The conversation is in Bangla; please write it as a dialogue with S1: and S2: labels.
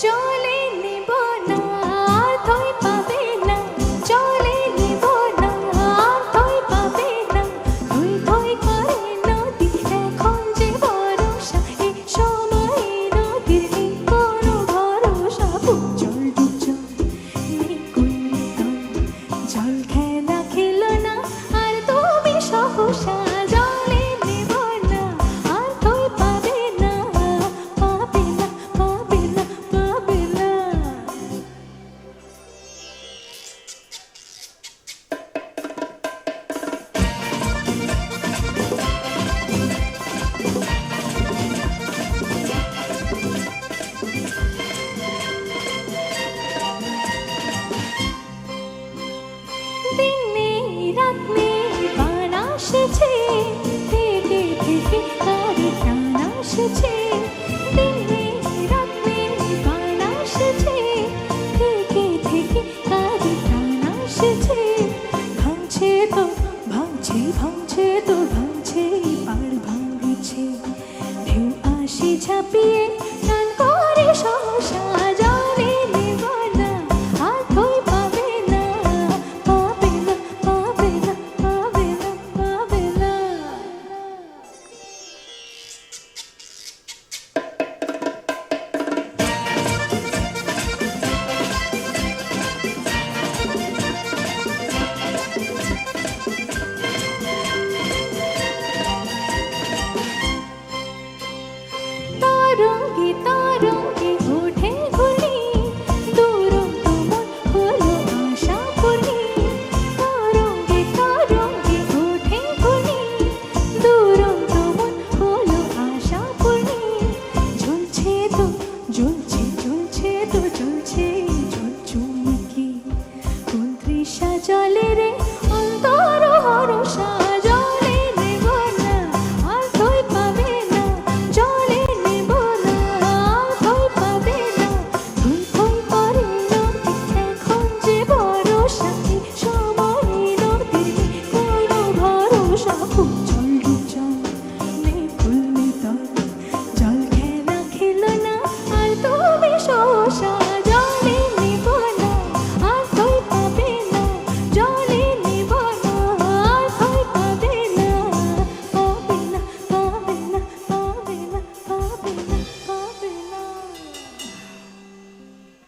S1: চলে নিব না তুই পাবে না, চলে নিব না তুই পাবে না, তুই তুই করে নদী এখন যে ভরসা, এই সময় নদীর নেই কোনো ভরসা। জল জল নেই কোনো জল খেলা খেলো না আর তুমি সহসা, জলে নেব না আর তুই পাবে না, পাবে না পাবে না পাবে না। দিন নেই রাত নেই বান আসছে, থেকে থেকে কারে প্রাণ আসছে। দিন নেই রাত নেই বান আসছে, থেকে থেকে কারে প্রাণ আসছে। ভাঙছে তো ভাঙছে ভাঙছে তো ভাঙছে, পার ভাঙছে ঢেউ আসি ঝাঁপিয়ে